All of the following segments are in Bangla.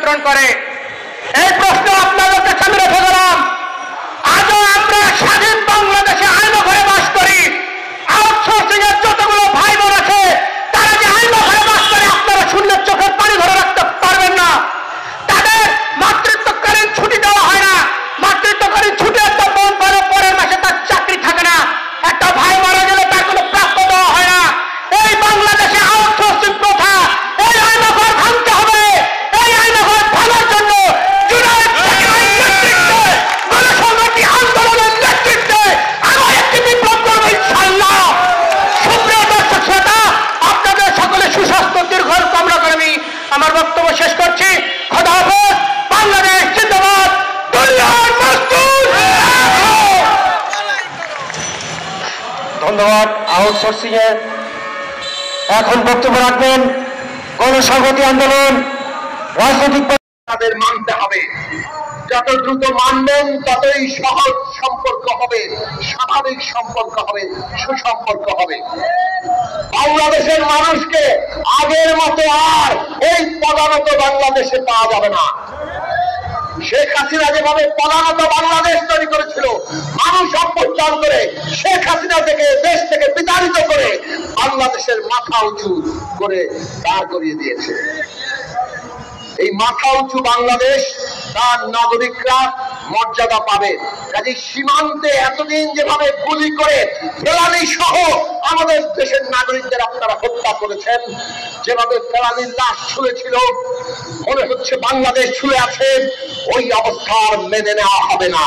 নিয়ন্ত্রণ করে। এই প্রশ্ন আপনাদেরকে সামনে রেখে গেলাম। আজও আমরা স্বাধীন বাংলাদেশে আইনো ঘরে বাস করি। আউটসোর্সিং এর যতগুলো ভাই বোন আছে তারা যে আইনো ঘরে বাস করে আপনারা শূন্য চোখের পানি ধরে রাখতে পারবেন না। তাদের মাতৃত্বকালীন ছুটি দেওয়া হয় না। মাতৃত্বকালীন ছুটি একটা বোন পরে পরের মাসে তার চাকরি থাকে না। একটা ভাই মারা গেলে তার কোনো প্রাপ্য দেওয়া হয় না। এই বাংলাদেশে আউটসোর্সিং প্রথা, এই আইনো ঘর ভাঙতে হবে। এই আইনো ঘর ভাঙার জন্য জুনায়েদ সাকিরের নেতৃত্বে, গণসংহতি আন্দোলনের নেতৃত্বে আমরা একটি বিপ্লব করব ইনশাআল্লাহ। সুপ্রিয় দর্শক শ্রোতা, আপনাদের সকলে সুস্বাস্থ্য দীর্ঘায়ু কামনা করে আমি আমার বক্তব্য শেষ করছি। খোদা হাফেজ। বাংলাদেশ জিন্দাবাদ। দুনিয়ার মজদুর। ধন্যবাদ। আউটসোর্সিং এর এখন বক্তব্য রাখবেন গণসংহতি আন্দোলন রাজনৈতিক তাদের মানতে হবে। যত দ্রুত মানবেন ততই সহজ সম্পর্ক হবে, স্বাভাবিক সম্পর্ক হবে, সুসম্পর্ক হবে। বাংলাদেশের মানুষকে আগের মতো আর এই পদানত বাংলাদেশে পাওয়া যাবে না। শেখ হাসিনা যেভাবে পদানত বাংলাদেশ তৈরি করেছিল, মানুষ অভ্যুত্থান করে শেখ হাসিনা থেকে দেশ থেকে বিতাড়িত করে বাংলাদেশের মাথা উঁচু করে দাঁড় করিয়ে দিয়েছে। এই মাথা উঁচু বাংলাদেশ, তার নাগরিকরা মর্যাদা পাবে। কাজে সীমান্তে এতদিন যেভাবে গুলি করে ফেলানি সহ আমাদের দেশের নাগরিকদের আপনারা হত্যা করেছেন, যেভাবে ফেলানির লাশ ঝুলেছিল, মনে হচ্ছে বাংলাদেশ ঝুলে আছে, ওই অবস্থার মেনে নেওয়া হবে না।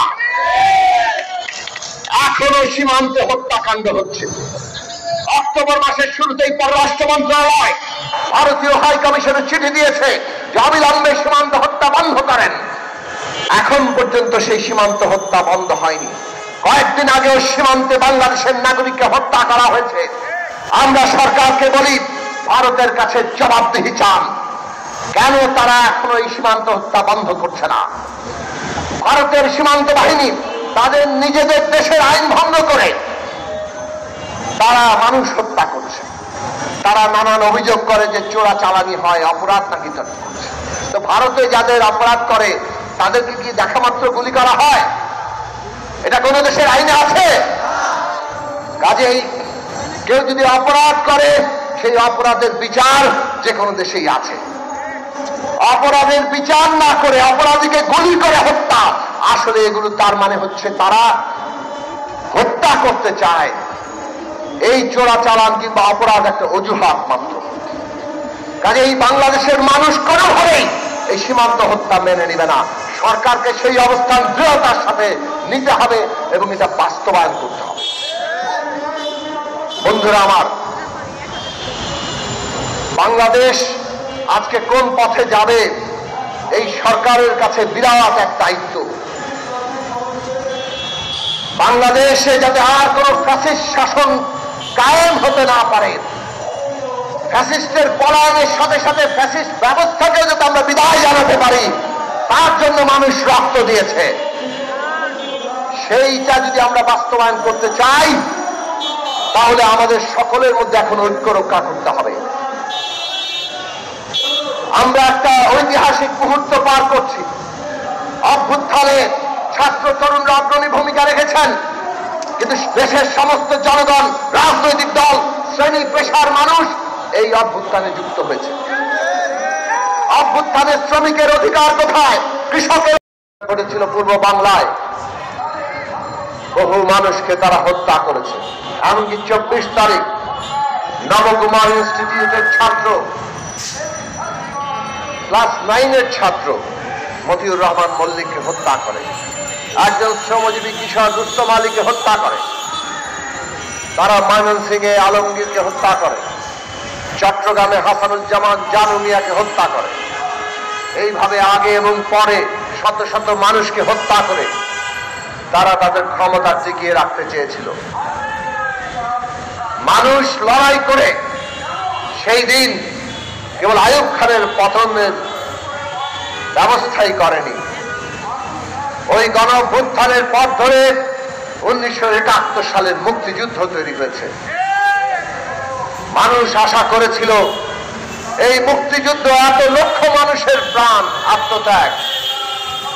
এখনো সীমান্তে হত্যাকাণ্ড হচ্ছে। অক্টোবর মাসের শুরুতেই পররাষ্ট্র মন্ত্রণালয় ভারতীয় হাই কমিশনের চিঠি দিয়েছে যে অবিলম্বে সীমান্ত হত্যা বন্ধ করেন। এখন পর্যন্ত সেই সীমান্ত হত্যা বন্ধ হয়নি। কয়েকদিন আগেও সীমান্তে বাংলাদেশের নাগরিককে হত্যা করা হয়েছে। আমরা সরকারকে বলি, ভারতের কাছে জবাবদিহি চান, কেন তারা এখনো এই সীমান্ত হত্যা বন্ধ করছে না? ভারতের সীমান্ত বাহিনী তাদের নিজেদের দেশের আইন ভঙ্গ করে তারা মানুষ হত্যা করছে। তারা নানান অভিযোগ করে যে চোরাচালানি হয়, অপরাধ নাকি তারা করছে। তো ভারতে যাদের অপরাধ করে তাদেরকে কি দেখা মাত্র গুলি করা হয়? এটা কোন দেশের আইনে আছে? কাজেই কেউ যদি অপরাধ করে সেই অপরাধের বিচার যে কোনো দেশেই আছে। অপরাধের বিচার না করে অপরাধীকে গুলি করে হত্যা, আসলে এগুলো তার মানে হচ্ছে তারা হত্যা করতে চায়। এই চোরাচালান কিংবা অপরাধ একটা অজুহাত মাত্র। কাজে এই বাংলাদেশের মানুষ কোনোভাবেই এই সীমান্ত হত্যা মেনে নিবে না। সরকারকে সেই অবস্থান দৃঢ়তার সাথে নিতে হবে এবং এটা বাস্তবায়ন করতে হবে। বন্ধুরা আমার, বাংলাদেশ আজকে কোন পথে যাবে এই সরকারের কাছে বিরাট এক দায়িত্ব। বাংলাদেশে যাতে আর কোন ফ্যাসিস্ট শাসন কায়েম হতে না পারে, ফ্যাসিস্টের পলায়নের সাথে সাথে ফ্যাসিস্ট ব্যবস্থাকে যাতে আমরা বিদায় জানাতে পারি, তার জন্য মানুষ রক্ত দিয়েছে। সেইটা যদি আমরা বাস্তবায়ন করতে চাই তাহলে আমাদের সকলের মধ্যে এখন ঐক্য রক্ষা করতে হবে। আমরা একটা ঐতিহাসিক মুহূর্ত পার করছি। অভ্যুত্থানে ছাত্র তরুণরা অগ্রণী ভূমিকা রেখেছেন, কিন্তু দেশের সমস্ত জনগণ, রাজনৈতিক দল, শ্রেণী পেশার মানুষ এই অভ্যুত্থানে যুক্ত হয়েছে। অভ্যুত্থানের শ্রমিকের অধিকার কোথায়? কৃষকের ঘটেছিল পূর্ব বাংলায়, বহু মানুষকে তারা হত্যা করেছে। এমনকি 24 তারিখ নবকুমার ইনস্টিটিউটের ছাত্র, ক্লাস 9-এর ছাত্র মতিউর রহমান মল্লিককে হত্যা করে, একজন শ্রমজীবী কিশোর রুস্তম আলীকে হত্যা করে, তারা ময়মনসিংহে আলমগীরকে হত্যা করে, চট্টগ্রামে হাসানুজ্জামান জানু মিয়াকে হত্যা করে। এইভাবে আগে এবং পরে শত শত মানুষকে হত্যা করে তারা তাদের ক্ষমতা টিকিয়ে রাখতে চেয়েছিল। মানুষ লড়াই করে সেই দিন কেবল আইয়ুব খানের পতনের ব্যবস্থাই করেনি, ওই গণ অভ্যুত্থানের পথ ধরে 1971 সালের মুক্তিযুদ্ধ তৈরি হয়েছে। মানুষ আশা করেছিল এই মুক্তিযুদ্ধ, এত লক্ষ মানুষের প্রাণ আত্মত্যাগ,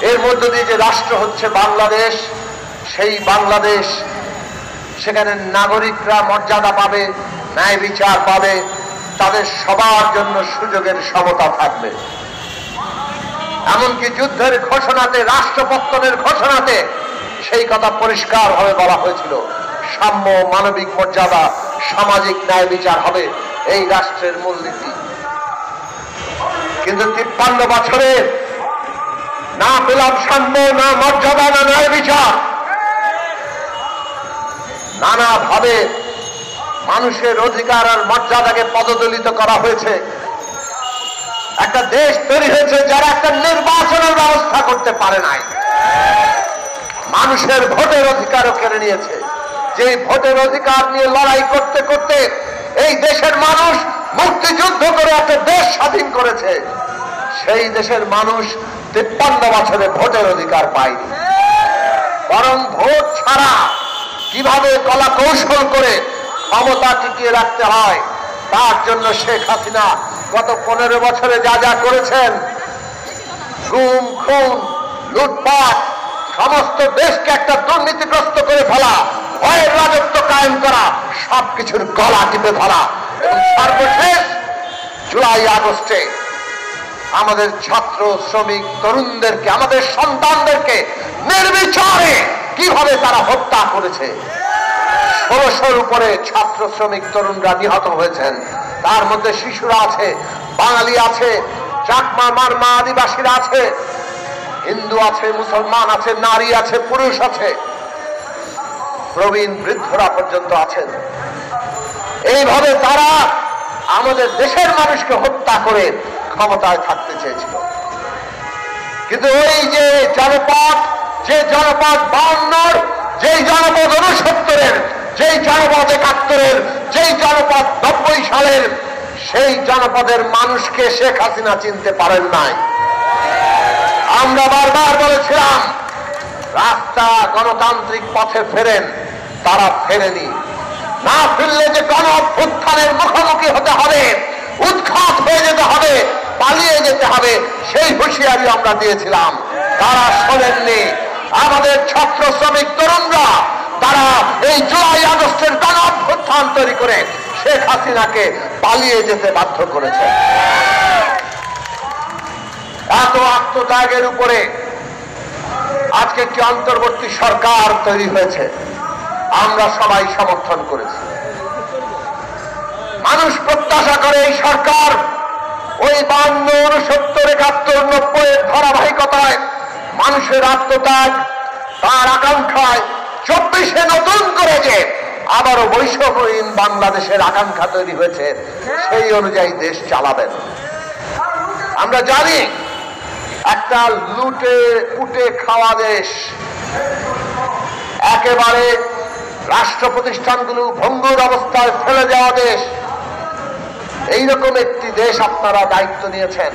এর মধ্য দিয়ে যে রাষ্ট্র হচ্ছে বাংলাদেশ, সেই বাংলাদেশ, সেখানে নাগরিকরা মর্যাদা পাবে, ন্যায় বিচার পাবে, তাদের সবার জন্য সুযোগের সমতা থাকবে। এমনকি যুদ্ধের ঘোষণাতে, রাষ্ট্রপত্তনের ঘোষণাতে সেই কথা পরিষ্কারভাবে বলা হয়েছিল, সাম্য, মানবিক মর্যাদা, সামাজিক ন্যায় বিচার হবে এই রাষ্ট্রের মূলনীতি। কিন্তু 53 বছরে না পেলাম সাম্য, না মর্যাদা, না ন্যায় বিচার। নানাভাবে মানুষের অধিকার আর মর্যাদাকে পদদলিত করা হয়েছে। একটা দেশ তৈরি হয়েছে যারা একটা নির্বাচনের ব্যবস্থা করতে পারে নাই, মানুষের ভোটের অধিকারও কেড়ে নিয়েছে। যে ভোটের অধিকার নিয়ে লড়াই করতে করতে এই দেশের মানুষ মুক্তিযুদ্ধ করে একটা দেশ স্বাধীন করেছে, সেই দেশের মানুষ 53 বছরে ভোটের অধিকার পায়নি। বরং ভোট ছাড়া কিভাবে কলা কৌশল করে ক্ষমতা টিকিয়ে রাখতে হয় তার জন্য শেখ হাসিনা গত 15 বছরে যা যা করেছেন, গুম, খুন, লুটপাট, সমস্ত দেশকে একটা দুর্নীতিগ্রস্ত করে ফেলা, ভয়ের রাজত্ব কায়েম করা, সবকিছুর গলা টিপে ধরা, এবং সর্বশেষ জুলাই আগস্টে আমাদের ছাত্র, শ্রমিক, তরুণদেরকে, আমাদের সন্তানদেরকে নির্বিচারে কিভাবে তারা হত্যা করেছে। 1600-র উপরে ছাত্র, শ্রমিক, তরুণরা নিহত হয়েছেন। তার মধ্যে শিশুরা আছে, বাঙালি আছে, চাকমা, মারমা, আদিবাসীরা আছে, হিন্দু আছে, মুসলমান আছে, নারী আছে, পুরুষ আছে, প্রবীণ বৃদ্ধরা পর্যন্ত আছেন। এইভাবে তারা আমাদের দেশের মানুষকে হত্যা করে ক্ষমতায় থাকতে চেয়েছিল। কিন্তু ওই যে জনপদ 52-র, যেই জনপদ 69-এর, যেই জনপদ 71-এর, যেই জনপদ 90 সালের, সেই জনপদের মানুষকে শেখ হাসিনা চিনতে পারেন নাই। আমরা বারবার বলেছিলাম রাস্তা গণতান্ত্রিক পথে ফেরেন, তারা ফেরেনি। না ফিরলে যে গণ অভ্যুত্থানের মুখোমুখি হতে হবে, উৎখাত হয়ে যেতে হবে, পালিয়ে যেতে হবে, সেই হুঁশিয়ারি আমরা দিয়েছিলাম, তারা শোনেননি। আমাদের ছাত্র, শ্রমিক, তরুণরা তারা এই জুলাই আগস্টের গণ অভ্যুত্থান তৈরি করে শেখ হাসিনাকে পালিয়ে যেতে বাধ্য করেছে। এত আত্মত্যাগের উপরে আজকে একটি অন্তর্বর্তী সরকার তৈরি হয়েছে, আমরা সবাই সমর্থন করেছি। মানুষ প্রত্যাশা করে এই সরকার ওই 52, 69, 71, 90-এর ধারাবাহিকতায় মানুষের আত্মত্যাগ, তার আকাঙ্ক্ষায় 24-এ নতুন করে যে আবারও বৈষম্যহীন বাংলাদেশের আকাঙ্ক্ষা তৈরি হয়েছে, সেই অনুযায়ী দেশ চালাবেন। আমরা জানি একটা লুটে পুটে খাওয়া দেশ, একেবারে রাষ্ট্র প্রতিষ্ঠানগুলো ভঙ্গুর অবস্থায় ফেলে যাওয়া দেশ, এইরকম একটি দেশ আপনারা দায়িত্ব নিয়েছেন।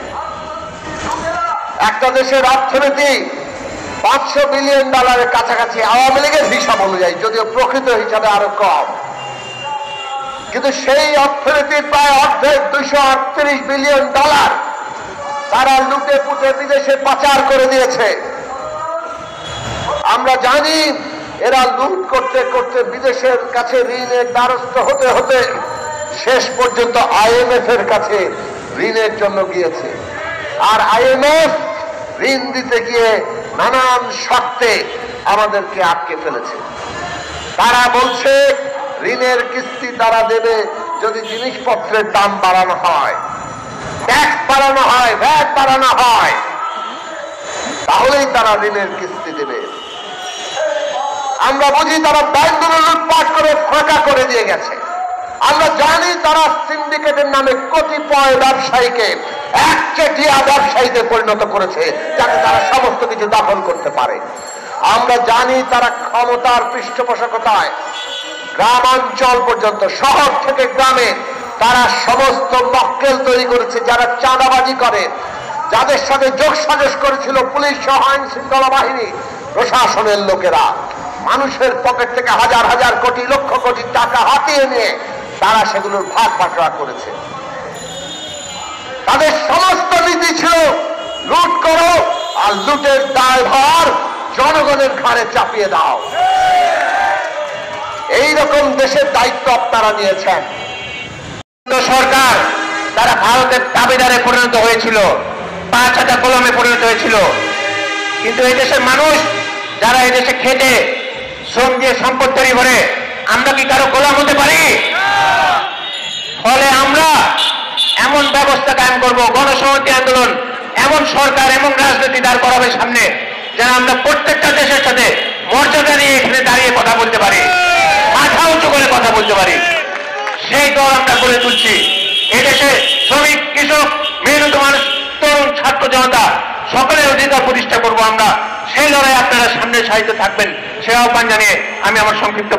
একটা দেশের অর্থনীতি $500 বিলিয়ন কাছাকাছি আওয়ামী লীগের হিসাব অনুযায়ী, যদিও প্রকৃত হিসাবে আরো কম, কিন্তু সেই অর্থনীতির প্রায় অর্ধেক $238 বিলিয়ন তারা লুটে পুটে বিদেশে পাচার করে দিয়েছে। আমরা জানি এরা লুট করতে করতে বিদেশের কাছে ঋণের দ্বারস্থ হতে হতে শেষ পর্যন্ত IMF এর কাছে ঋণের জন্য গিয়েছে। আর IMF ঋণ দিতে গিয়ে নানান শর্তে আমাদেরকে আটকে ফেলেছে। তারা বলছে ঋণের কিস্তি তারা দেবে যদি জিনিসপত্রের দাম বাড়ানো হয়, ট্যাক্স বাড়ানো হয়, ভ্যাট বাড়ানো হয়, তাহলেই তারা ঋণের কিস্তি দেবে। আমরা বুঝি তারা ব্যাংকগুলো লুটপাট করে ফাঁকা করে দিয়ে গেছে। আমরা জানি তারা সিন্ডিকেটের নামে কতিপয় ব্যবসায়ীকে একচেটিয়া ব্যবসায়ীতে পরিণত করেছে, যাতে তারা সমস্ত কিছু দখল করতে পারে। আমরা জানি তারা ক্ষমতার পৃষ্ঠপোষকতায় গ্রামাঞ্চল পর্যন্ত, শহর থেকে গ্রামে তারা সমস্ত মক্কেল তৈরি করেছে, যারা চাঁদাবাজি করে, যাদের সাথে যোগসাজশ করেছিল পুলিশ সহ আইন শৃঙ্খলা বাহিনী, প্রশাসনের লোকেরা। মানুষের পকেট থেকে হাজার হাজার কোটি, লক্ষ কোটি টাকা হাতিয়ে নিয়ে তারা সেগুলোর ভাগ বাটোয়ারা করেছে। তাদের সমস্ত নীতি ছিল লুট করো আর লুটের দায়ভার জনগণের ঘাড়ে চাপিয়ে দাও। এইরকম দেশের দায়িত্ব আপনারা নিয়েছেন। সরকার তারা ভারতের দাবিদারে পরিণত হয়েছিল, 5 হাজার গোলামে পরিণত হয়েছিল। কিন্তু এই দেশের মানুষ যারা এই দেশে খেটে শ্রম দিয়ে সম্পদ তৈরি করে, আমরা কি কারো গোলাম হতে পারি? ফলে আমরা এমন ব্যবস্থা কায়েম করব, গণসংহতি আন্দোলন এমন সরকার এমন রাজনীতি দাঁড় করাবে সামনে, যেন আমরা প্রত্যেকটা দেশের সাথে মর্যাদা নিয়ে এখানে দাঁড়িয়ে কথা বলতে পারি, মাথা উঁচু করে কথা বলতে পারি। সেই দল আমরা গড়ে তুলছি। এদেশে শ্রমিক, কৃষক, মেহনত মানুষ, তরুণ, ছাত্র জনতা সকলের অধিকার প্রতিষ্ঠা করবো আমরা। সেই লড়াই আপনারা সামনে সাহিত্য থাকবেন, সে আহ্বান জানিয়ে আমি আমার সংক্ষিপ্ত